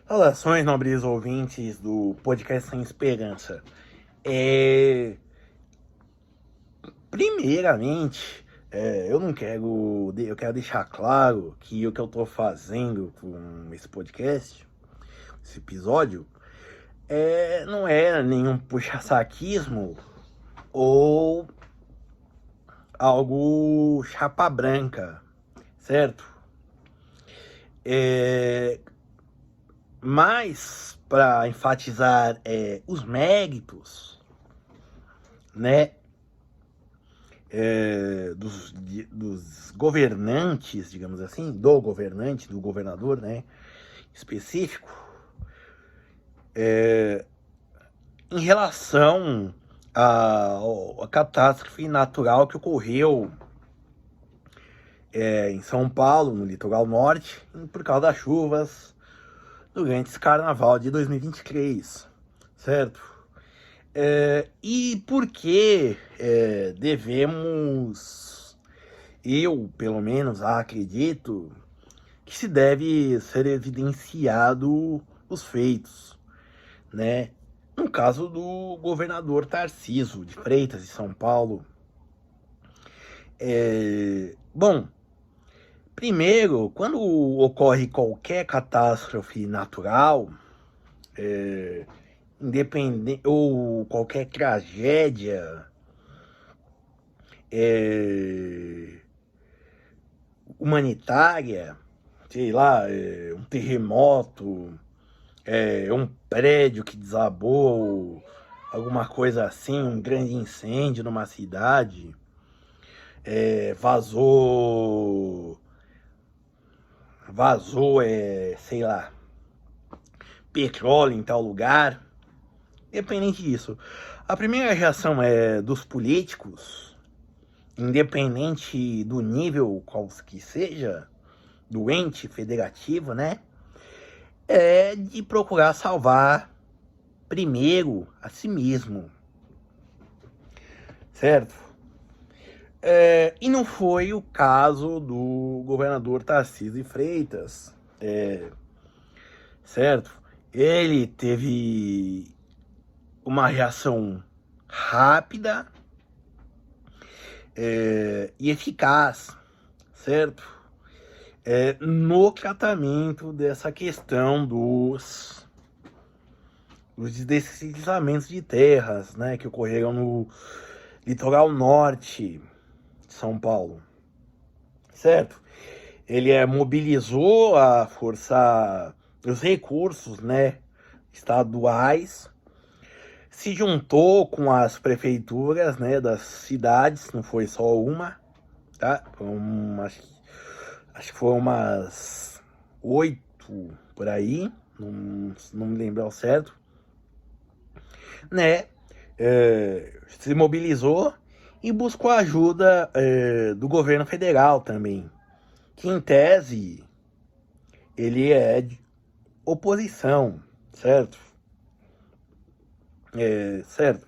Saudações, nobres ouvintes do podcast Sem Esperança. É... Primeiramente, eu quero deixar claro que o que eu tô fazendo com esse podcast, esse episódio, não é nenhum puxa-saquismo ou algo chapa branca, certo? É... Mas, para enfatizar os méritos, né, dos governantes, digamos assim, do governante, do governador, né, específico, em relação à catástrofe natural que ocorreu em São Paulo, no litoral norte, por causa das chuvas durante esse carnaval de 2023, certo? E por que devemos, eu pelo menos acredito, que se deve ser evidenciado os feitos, né? No caso do governador Tarcísio de Freitas, de São Paulo. Bom, primeiro, quando ocorre qualquer catástrofe natural, independente ou qualquer tragédia humanitária, sei lá, um terremoto, um prédio que desabou, alguma coisa assim, um grande incêndio numa cidade, vazou, sei lá, petróleo em tal lugar. Independente disso, a primeira reação é dos políticos, independente do nível qual que seja, do ente federativo, né? É de procurar salvar primeiro a si mesmo, certo? E não foi o caso do governador Tarcísio de Freitas, certo? Ele teve uma reação rápida e eficaz, certo? No tratamento dessa questão dos deslizamentos de terras, né, que ocorreram no litoral norte de São Paulo, certo? Ele mobilizou a força, os recursos, né, estaduais, se juntou com as prefeituras, né, das cidades, não foi só uma, tá? Acho que foram umas 8 por aí, não me lembro ao certo, né? Se mobilizou e buscou a ajuda do governo federal também, que em tese ele é de oposição, certo? Certo.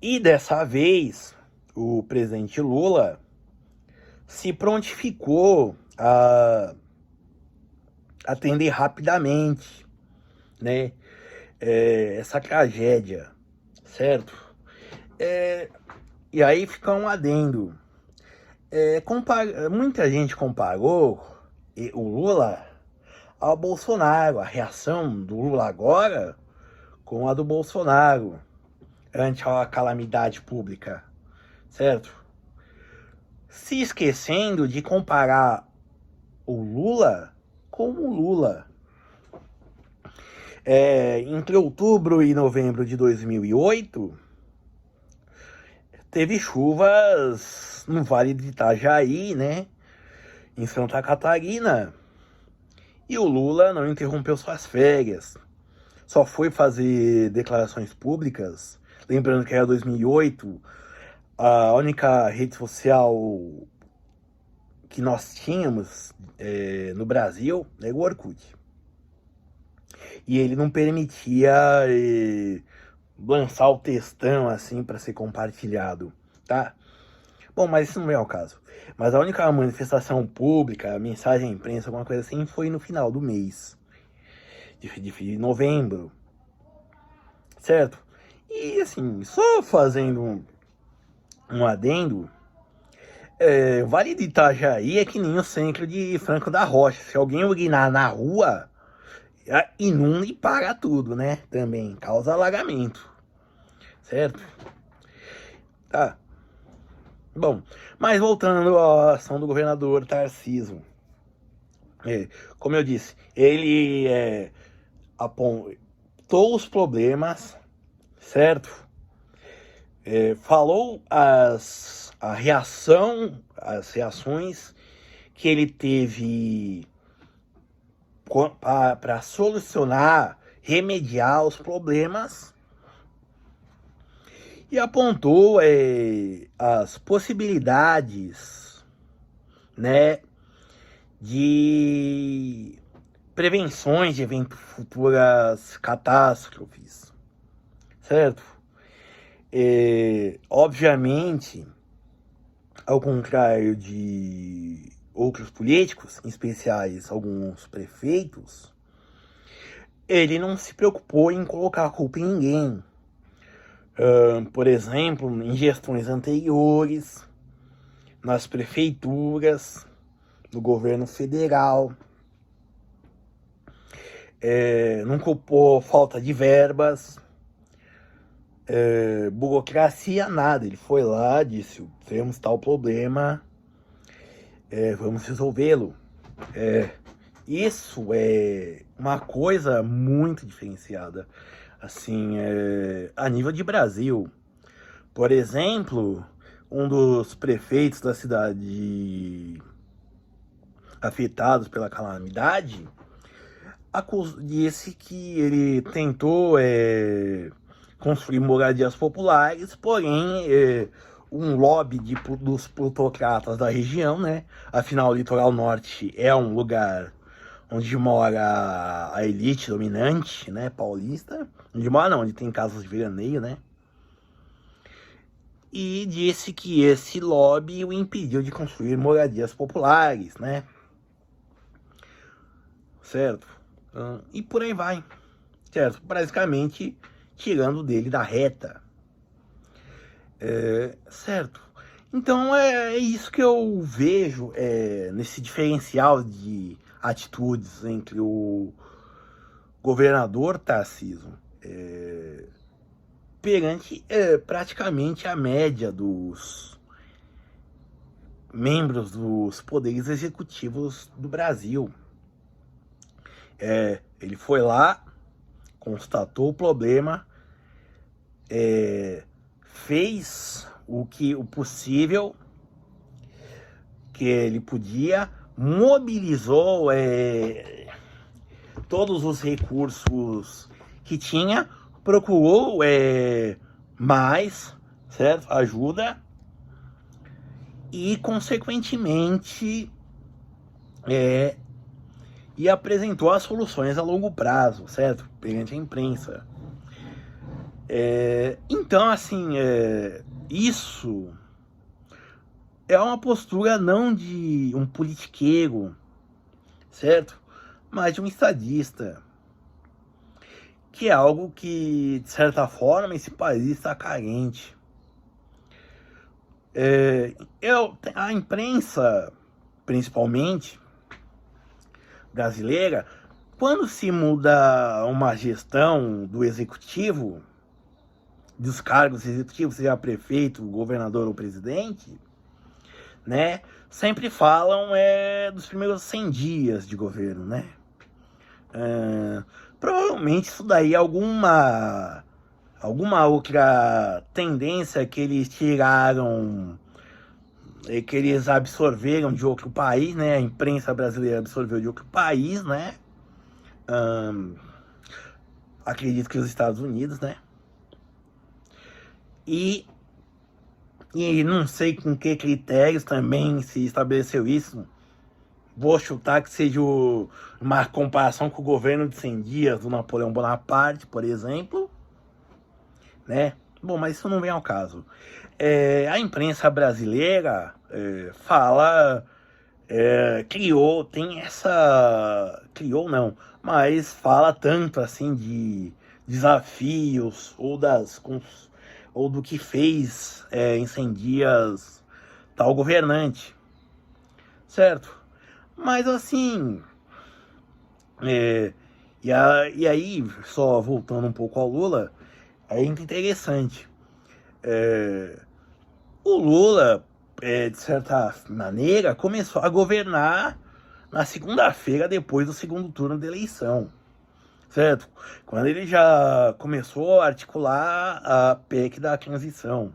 E dessa vez o presidente Lula se prontificou a atender rapidamente, né, essa tragédia, certo? E aí fica um adendo. Muita gente comparou o Lula ao Bolsonaro, a reação do Lula agora com a do Bolsonaro ante a calamidade pública, certo? Se esquecendo de comparar o Lula com o Lula. Entre outubro e novembro de 2008, teve chuvas no Vale de Itajaí, né, em Santa Catarina, e o Lula não interrompeu suas férias, só foi fazer declarações públicas, lembrando que era 2008, a única rede social que nós tínhamos no Brasil era o Orkut. E ele não permitia lançar o textão assim para ser compartilhado, tá? Bom, mas isso não é o caso. Mas a única manifestação pública, mensagem à imprensa, alguma coisa assim, foi no final do mês. de novembro, certo? E assim, só fazendo um adendo, Vale do Itajaí é que nem o centro de Franco da Rocha. Se alguém urinar na rua, inunda e para tudo, né? Também causa alagamento, certo? Tá. Bom, mas voltando à ação do governador Tarcísio. Como eu disse, ele apontou os problemas, certo? Falou as reações que ele teve para solucionar, remediar os problemas, e apontou as possibilidades, né, de prevenções de futuras catástrofes, certo? Obviamente, ao contrário de outros políticos, em especiais alguns prefeitos, ele não se preocupou em colocar a culpa em ninguém. Por exemplo, em gestões anteriores, nas prefeituras, no governo federal, não culpou falta de verbas, burocracia, nada. Ele foi lá, disse, temos tal problema, vamos resolvê-lo. Isso é uma coisa muito diferenciada, assim, a nível de Brasil. Por exemplo, um dos prefeitos da cidade afetados pela calamidade disse que ele tentou construir moradias populares, porém um lobby dos plutocratas da região, né? Afinal, o litoral norte é um lugar onde mora a elite dominante, né, paulista. Onde mora não, onde tem casas de veraneio, né? E disse que esse lobby o impediu de construir moradias populares, né? Certo? E por aí vai, certo? Basicamente, tirando dele da reta. Certo? Então é isso que eu vejo nesse diferencial de atitudes entre o governador Tarcísio perante praticamente a média dos membros dos poderes executivos do Brasil. Ele foi lá, constatou o problema, fez o possível que ele podia, mobilizou todos os recursos que tinha, procurou mais, certo? Ajuda, e consequentemente e apresentou as soluções a longo prazo, certo? Perante a imprensa. Então, assim, isso é uma postura não de um politiqueiro, certo? Mas de um estadista, que é algo que, de certa forma, esse país está carente. A imprensa, principalmente brasileira, quando se muda uma gestão do executivo, dos cargos executivos, seja prefeito, governador ou presidente, né, sempre falam dos primeiros 100 dias de governo, né? Provavelmente isso daí é alguma outra tendência que eles tiraram, que eles absorveram de outro país, né? A imprensa brasileira absorveu de outro país, né? Acredito que os Estados Unidos, né? E não sei com que critérios também se estabeleceu isso. Vou chutar que seja uma comparação com o governo de 100 dias do Napoleão Bonaparte, por exemplo, né? Bom, mas isso não vem ao caso. A imprensa brasileira fala criou não, mas fala tanto assim de desafios ou do que fez em 100 dias tal governante, certo? Mas assim, é, e aí, só voltando um pouco ao Lula, é interessante. O Lula, de certa maneira, começou a governar na segunda-feira depois do segundo turno da eleição, certo? Quando ele já começou a articular a PEC da transição,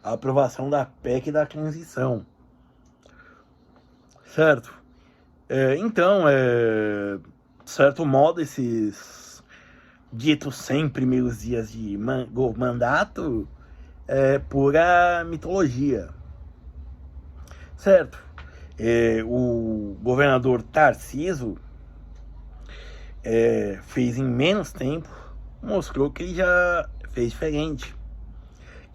a aprovação da PEC da transição, certo? Então, de certo modo, esses ditos 100 primeiros dias de mandato é pura mitologia, certo? O governador Tarcísio fez em menos tempo, mostrou que ele já fez diferente,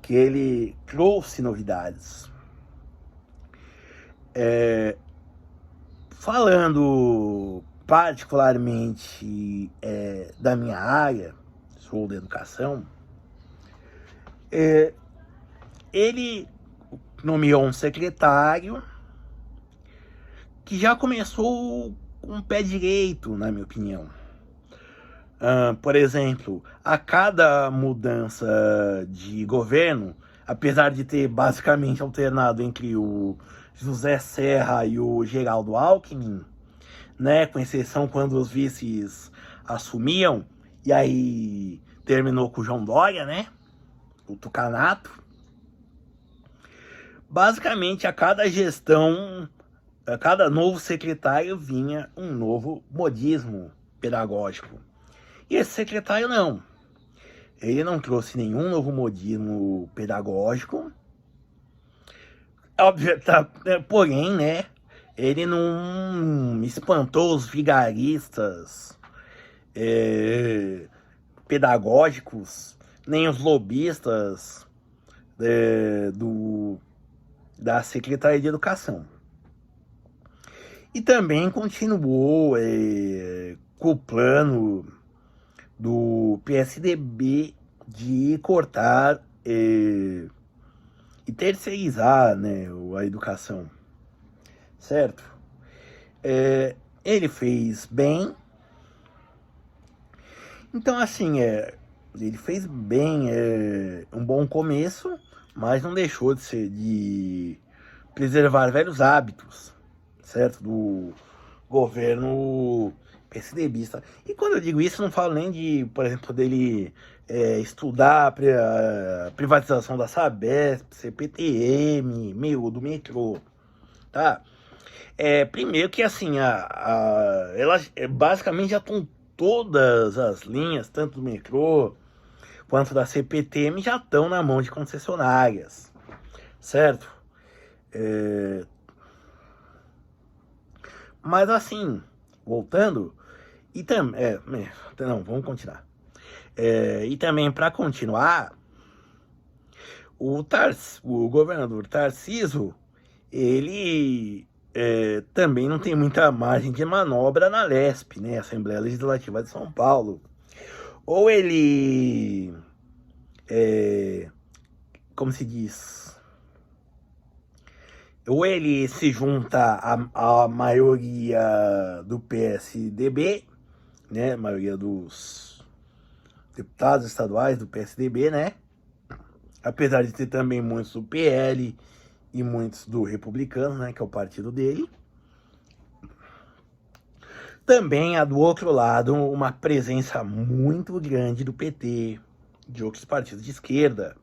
que ele trouxe novidades. Falando particularmente da minha área, sou da educação, ele nomeou um secretário que já começou com o pé direito, na minha opinião. Por exemplo, a cada mudança de governo, apesar de ter basicamente alternado entre o José Serra e o Geraldo Alckmin, né, com exceção quando os vices assumiam, e aí terminou com o João Dória, né, o Tucanato. Basicamente, a cada gestão, a cada novo secretário vinha um novo modismo pedagógico. E esse secretário não. Ele não trouxe nenhum novo modismo pedagógico. Óbvio, porém, né? Ele não espantou os vigaristas pedagógicos, nem os lobistas da Secretaria de Educação. E também continuou com o plano do PSDB de cortar e terceirizar, né, a educação, certo? Ele fez bem. Então, assim, ele fez bem, um bom começo, mas não deixou de preservar velhos hábitos, certo? Do governo PSDBista. E quando eu digo isso, não falo nem de, por exemplo, dele estudar a privatização da Sabesp, CPTM, do metrô, tá? Primeiro que, assim, elas basicamente já estão todas as linhas, tanto do metrô quanto da CPTM, já estão na mão de concessionárias, certo? Mas assim, voltando, e também, não, vamos continuar. E também, para continuar, o governador Tarcísio, ele também não tem muita margem de manobra na LESP, né, Assembleia Legislativa de São Paulo. Ou ele, como se diz, ou ele se junta à maioria do PSDB, né, a maioria dos deputados estaduais do PSDB, né, apesar de ter também muitos do PL e muitos do Republicano, né, que é o partido dele. Também há do outro lado uma presença muito grande do PT, de outros partidos de esquerda,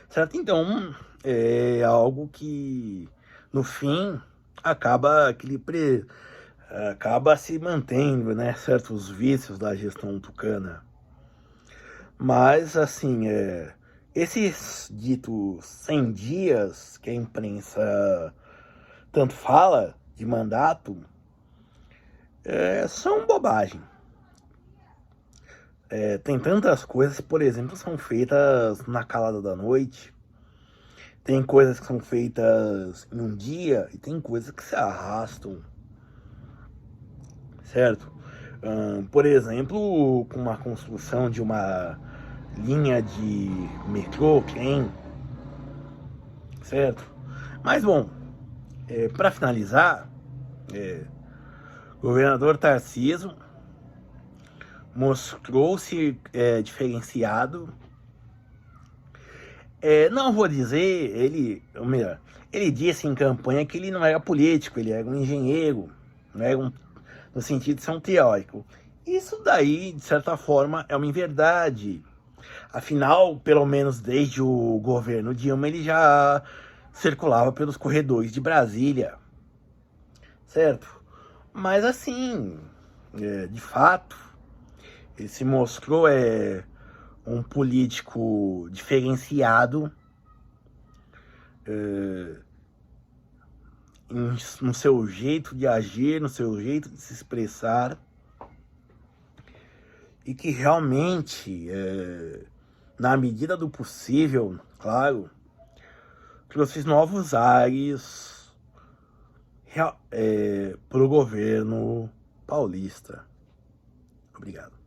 certo? Então, é algo que, no fim, acaba se mantendo, né, certos vícios da gestão tucana. Mas, assim, esses ditos 100 dias que a imprensa tanto fala de mandato são bobagem. Tem tantas coisas, por exemplo, são feitas na calada da noite, Tem coisas que são feitas em um dia e tem coisas que se arrastam, certo? Por exemplo, com uma construção de uma linha de metrô, trem, certo? Mas bom, para finalizar, o governador Tarcísio mostrou-se diferenciado. Não vou dizer, ou melhor, ele disse em campanha que ele não era político, ele era um engenheiro, não era no sentido de ser um teórico. Isso daí, de certa forma, é uma inverdade. Afinal, pelo menos desde o governo Dilma, ele já circulava pelos corredores de Brasília, certo? Mas assim, de fato, ele se mostrou um político diferenciado no seu jeito de agir, no seu jeito de se expressar, e que realmente, na medida do possível, claro, trouxe novos ares para o governo paulista. Obrigado.